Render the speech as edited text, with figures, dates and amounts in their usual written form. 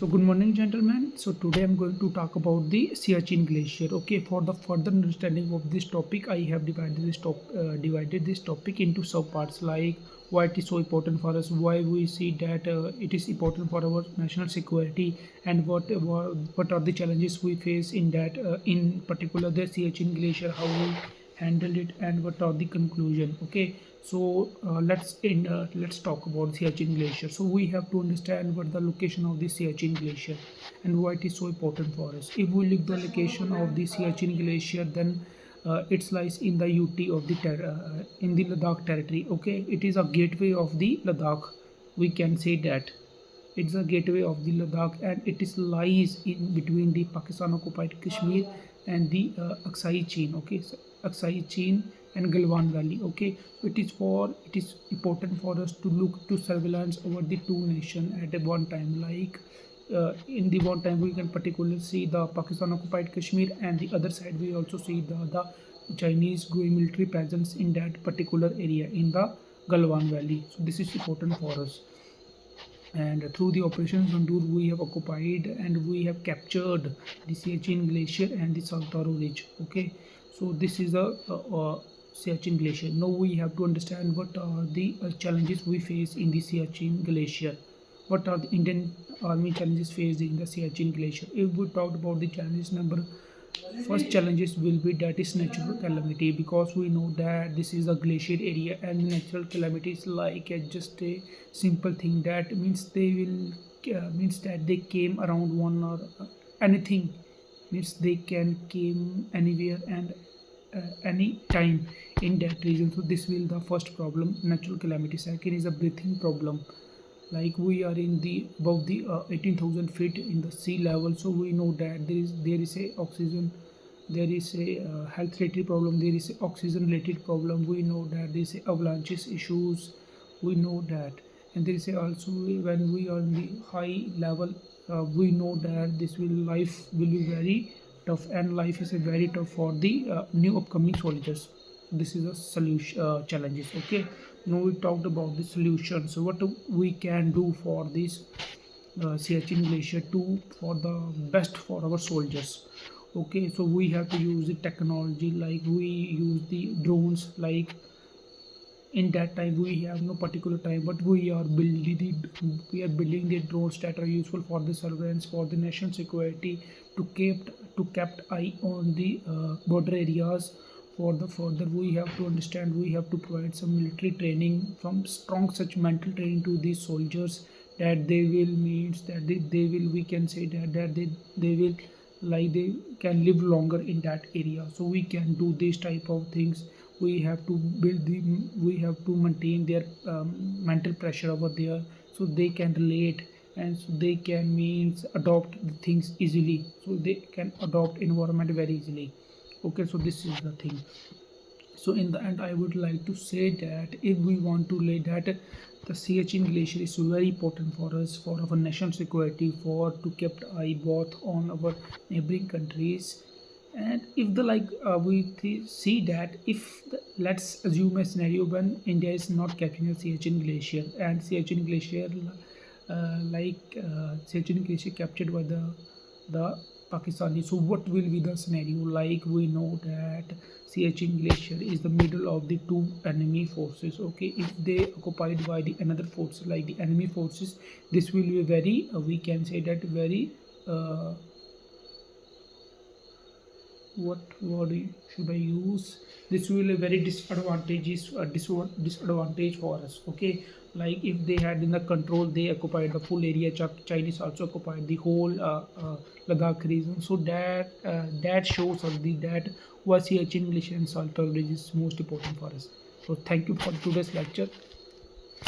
So good morning, gentlemen. So today I'm going to talk about the Siachen glacier. Okay, for the further understanding of this topic, I have divided this topic into subparts, like why it is so important for us, why we see that it is important for our national security, and what are the challenges we face in that, in particular the Siachen glacier, how we handle it, and what are the conclusion. Okay, so let's talk about Siachen glacier. So we have to understand what the location of the Siachen glacier and why it is so important for us. If we look the location of the Siachen glacier, then it lies in the UT of the in the Ladakh territory. Okay, it is a gateway of the Ladakh. We can say that it's a gateway of the Ladakh, and it is lies in between the Pakistan occupied Kashmir and the Aksai chain. Okay, so Aksai chain and Galwan Valley. Okay, so it is important for us to look to surveillance over the two nations at one time. Like in the one time, we can particularly see the Pakistan occupied Kashmir, and the other side we also see the Chinese growing military presence in that particular area in the Galwan Valley. So this is important for us, and through the operation Sandur we have occupied and we have captured the Siachen glacier and the Saltaro ridge. Okay, so this is a Siachen glacier. Now we have to understand what are the challenges we face in the Siachen glacier. What are the Indian army challenges faced in the Siachen glacier? If we talked about the challenges, number first challenges will be that is natural calamity, because we know that this is a glacier area, and natural calamities like just a simple thing that means they will means that they came around one, or anything, means they can came anywhere and any time in that region. So this will the first problem, natural calamity. Second is a breathing problem, like we are in the above the 18,000 feet in the sea level, so we know that there is a oxygen, there is a health related problem, there is a oxygen related problem. We know that there is a avalanches issues, we know that. And there is a also, when we are in the high level, we know that this will life will be very tough, and life is a very tough for the new upcoming soldiers. This is a solution challenges. Okay, now we talked about the solution. So what we can do for this Siachen glacier to for the best for our soldiers. Okay, so we have to use the technology, like we use the drones. Like in that time we have no particular time, but we are building the drones that are useful for the surveillance, for the national security, to kept eye on the border areas. For the further, we have to understand, we have to provide some military training, from strong such mental training to these soldiers, that they will means that they will, we can say that they will, like they can live longer in that area. So we can do these type of things. We have to we have to maintain their mental pressure over there, so they can relate, and so they can means adopt the things easily, so they can adopt environment very easily. Okay, so this is the thing. So in the end, I would like to say that if we want to lay that the Siachen glacier is very important for us, for our national security, for to keep eye both on our neighboring countries. And if the like see that if let's assume a scenario when India is not capturing the Siachen glacier, and Siachen glacier Siachen glacier captured by the Pakistani. So what will be the scenario? Like we know that Siachen glacier is the middle of the two enemy forces. Okay, if they occupied by the another force, like the enemy forces, this will be very we can say that very what word should I use? This will be very disadvantage for us. Okay, like if they had in the control, they occupied the full area. Chinese also occupied the whole Ladakh region. So that shows us that why Siachen English and Salter Bridge is most important for us. So thank you for today's lecture.